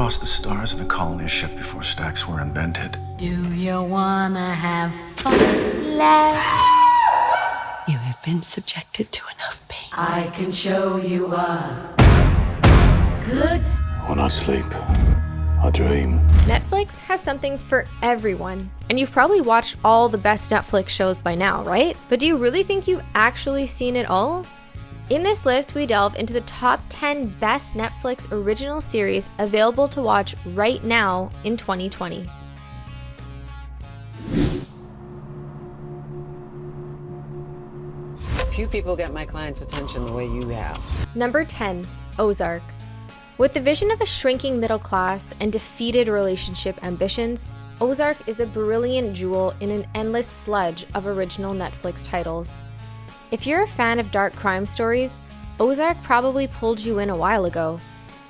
crossed the stars in a colony ship before stacks were invented. Do you wanna have fun? You have been subjected to enough pain. I can show you a good. When I sleep, I dream. Netflix has something for everyone, and you've probably watched all the best Netflix shows by now, right? But do you really think you've actually seen it all? In this list, we delve into the top 10 best Netflix original series available to watch right now in 2020. Few people get my clients' attention the way you have. Number 10, Ozark. With the vision of a shrinking middle class and defeated relationship ambitions, Ozark is a brilliant jewel in an endless sludge of original Netflix titles. If you're a fan of dark crime stories, Ozark probably pulled you in a while ago.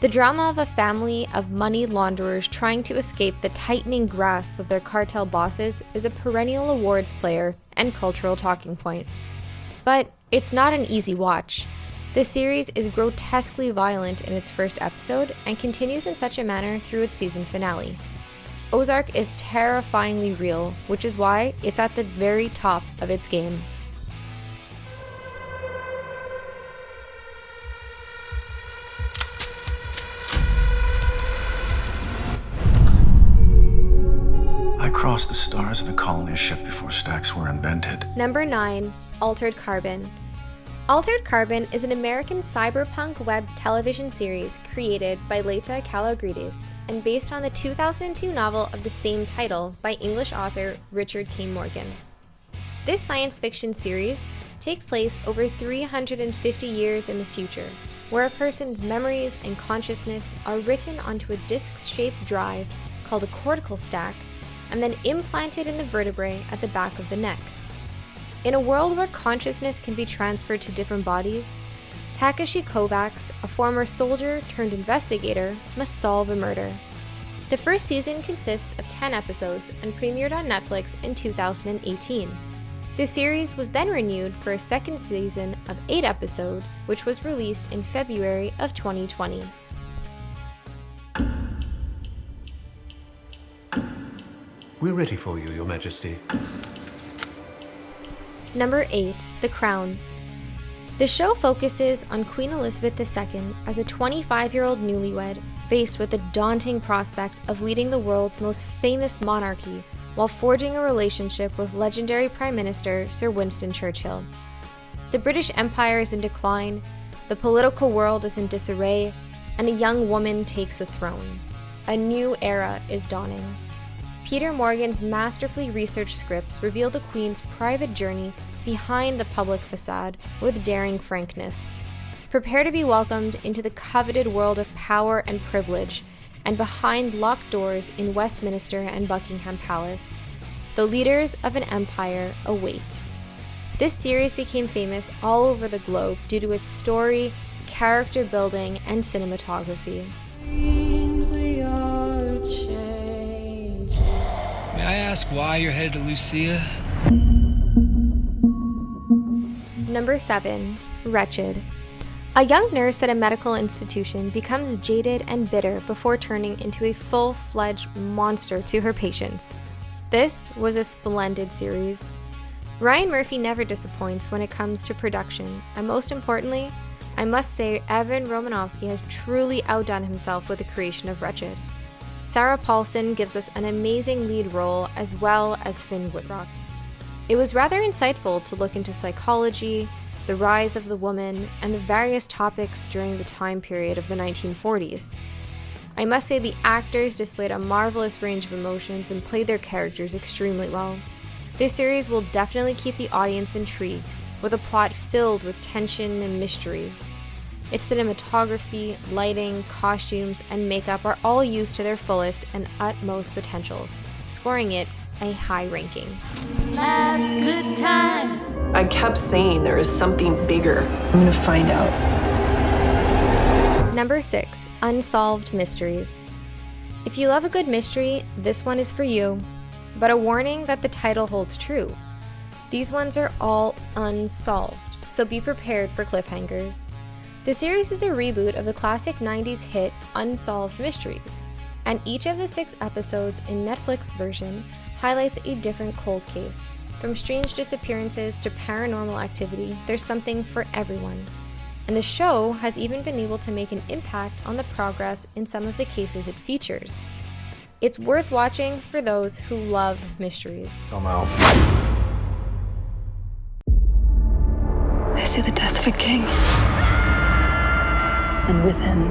The drama of a family of money launderers trying to escape the tightening grasp of their cartel bosses is a perennial awards player and cultural talking point. But it's not an easy watch. The series is grotesquely violent in its first episode and continues in such a manner through its season finale. Ozark is terrifyingly real, which is why it's at the very top of its game. I crossed the stars in a colony ship before stacks were invented. Number 9, Altered Carbon. Altered Carbon is an American cyberpunk web television series created by Leta Kalogridis and based on the 2002 novel of the same title by English author Richard K. Morgan. This science fiction series takes place over 350 years in the future, where a person's memories and consciousness are written onto a disc-shaped drive called a cortical stack and then implanted in the vertebrae at the back of the neck. In a world where consciousness can be transferred to different bodies, Takeshi Kovacs, a former soldier turned investigator, must solve a murder. The first season consists of 10 episodes and premiered on Netflix in 2018. The series was then renewed for a second season of 8 episodes, which was released in February of 2020. We're ready for you, Your Majesty. Number 8, The Crown. The show focuses on Queen Elizabeth II as a 25-year-old newlywed faced with the daunting prospect of leading the world's most famous monarchy while forging a relationship with legendary Prime Minister Sir Winston Churchill. The British Empire is in decline, the political world is in disarray, and a young woman takes the throne. A new era is dawning. Peter Morgan's masterfully researched scripts reveal the Queen's private journey behind the public facade with daring frankness. Prepare to be welcomed into the coveted world of power and privilege, and behind locked doors in Westminster and Buckingham Palace. The leaders of an empire await. This series became famous all over the globe due to its story, character building, and cinematography. May I ask why you're headed to Lucia? Number 7, Wretched. A young nurse at a medical institution becomes jaded and bitter before turning into a full-fledged monster to her patients. This was a splendid series. Ryan Murphy never disappoints when it comes to production, and most importantly, I must say Evan Romanovsky has truly outdone himself with the creation of Wretched. Sarah Paulson gives us an amazing lead role as well as Finn Wittrock. It was rather insightful to look into psychology, the rise of the woman, and the various topics during the time period of the 1940s. I must say the actors displayed a marvelous range of emotions and played their characters extremely well. This series will definitely keep the audience intrigued, with a plot filled with tension and mysteries. Its cinematography, lighting, costumes, and makeup are all used to their fullest and utmost potential, scoring it a high ranking. Last good time. I kept saying there is something bigger. I'm gonna find out. Number 6, Unsolved Mysteries. If you love a good mystery, this one is for you. But a warning that the title holds true. These ones are all unsolved, so be prepared for cliffhangers. The series is a reboot of the classic 90s hit Unsolved Mysteries, and each of the 6 episodes in Netflix version highlights a different cold case. From strange disappearances to paranormal activity, there's something for everyone. And the show has even been able to make an impact on the progress in some of the cases it features. It's worth watching for those who love mysteries. I'm out. I see the death of a king. And with him.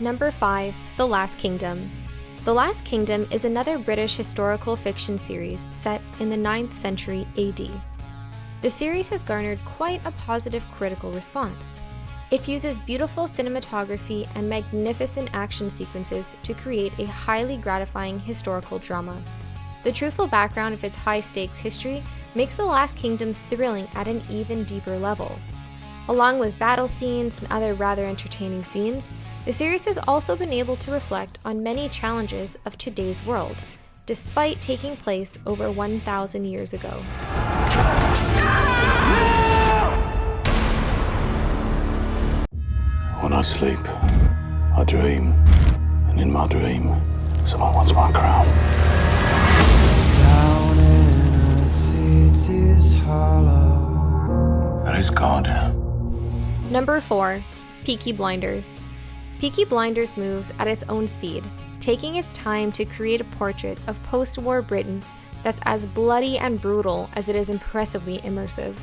Number 5, The Last Kingdom. The Last Kingdom is another British historical fiction series set in the 9th century AD. The series has garnered quite a positive critical response. It fuses beautiful cinematography and magnificent action sequences to create a highly gratifying historical drama. The truthful background of its high-stakes history makes The Last Kingdom thrilling at an even deeper level. Along with battle scenes and other rather entertaining scenes, the series has also been able to reflect on many challenges of today's world, despite taking place over 1,000 years ago. When I sleep, I dream, and in my dream, someone wants my crown. Down in a city's hollow. That is God. Number 4, Peaky Blinders. Peaky Blinders moves at its own speed, taking its time to create a portrait of post-war Britain that's as bloody and brutal as it is impressively immersive.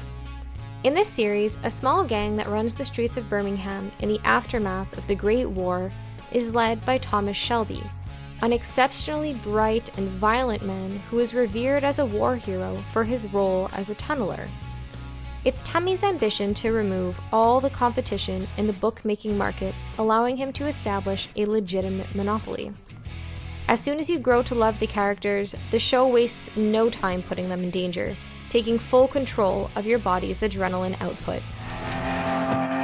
In this series, a small gang that runs the streets of Birmingham in the aftermath of the Great War is led by Thomas Shelby, an exceptionally bright and violent man who is revered as a war hero for his role as a tunneler. It's Tummy's ambition to remove all the competition in the bookmaking market, allowing him to establish a legitimate monopoly. As soon as you grow to love the characters, the show wastes no time putting them in danger, taking full control of your body's adrenaline output.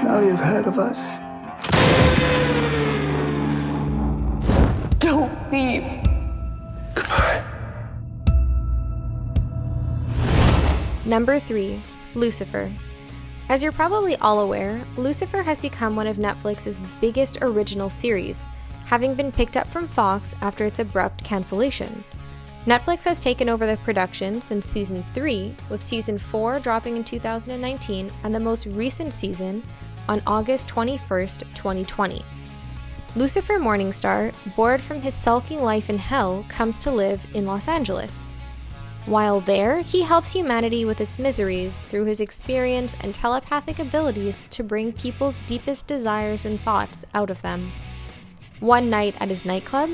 Now you've heard of us. Don't leave. Goodbye. Number 3, Lucifer. As you're probably all aware, Lucifer has become one of Netflix's biggest original series, having been picked up from Fox after its abrupt cancellation. Netflix has taken over the production since season 3, with season 4 dropping in 2019 and the most recent season on August 21st, 2020. Lucifer Morningstar, bored from his sulking life in hell, comes to live in Los Angeles. While there, he helps humanity with its miseries through his experience and telepathic abilities to bring people's deepest desires and thoughts out of them. One night at his nightclub,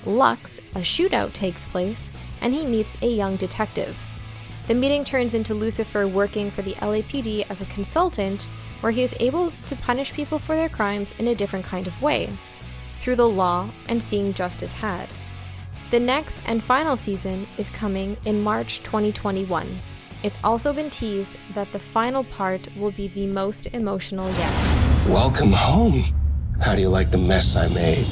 Lux, a shootout takes place, and he meets a young detective. The meeting turns into Lucifer working for the LAPD as a consultant, where he is able to punish people for their crimes in a different kind of way, through the law and seeing justice had. The next and final season is coming in March 2021. It's also been teased that the final part will be the most emotional yet. Welcome home. How do you like the mess I made?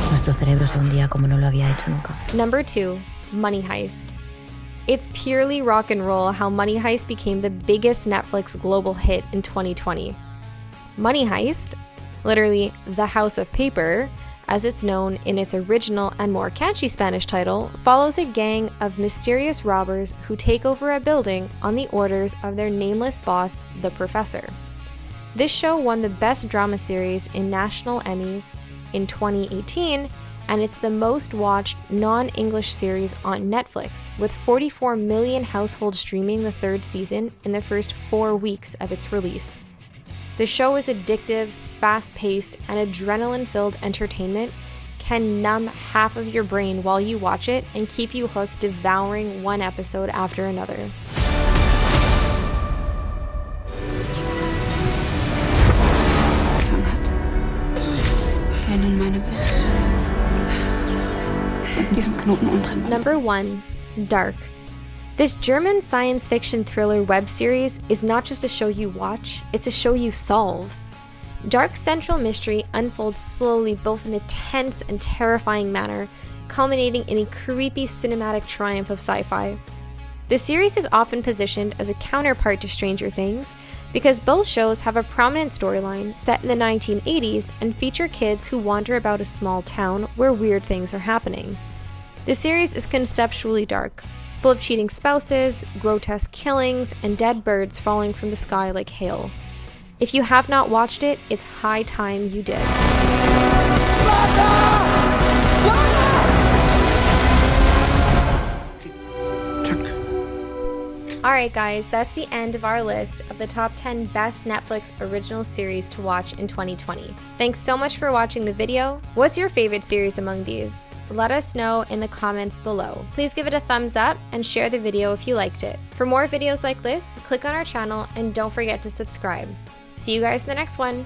Nuestro cerebro se hundía como no lo había hecho nunca. Number 2, Money Heist. It's purely rock and roll how Money Heist became the biggest Netflix global hit in 2020. Money Heist, literally The House of Paper, as it's known in its original and more catchy Spanish title, follows a gang of mysterious robbers who take over a building on the orders of their nameless boss, the Professor. This show won the Best Drama Series in National Emmys in 2018, and it's the most watched non-English series on Netflix, with 44 million households streaming the 3rd season in the first 4 weeks of its release. The show is addictive, fast-paced, and adrenaline-filled entertainment, can numb half of your brain while you watch it and keep you hooked, devouring one episode after another. Number 1, Dark. This German science fiction thriller web series is not just a show you watch, it's a show you solve. Dark central mystery unfolds slowly, both in a tense and terrifying manner, culminating in a creepy cinematic triumph of sci-fi. The series is often positioned as a counterpart to Stranger Things because both shows have a prominent storyline set in the 1980s and feature kids who wander about a small town where weird things are happening. The series is conceptually dark, full of cheating spouses, grotesque killings, and dead birds falling from the sky like hail. If you have not watched it, it's high time you did. Alright guys, that's the end of our list of the top 10 best Netflix original series to watch in 2020. Thanks so much for watching the video. What's your favorite series among these? Let us know in the comments below. Please give it a thumbs up and share the video if you liked it. For more videos like this, click on our channel and don't forget to subscribe. See you guys in the next one.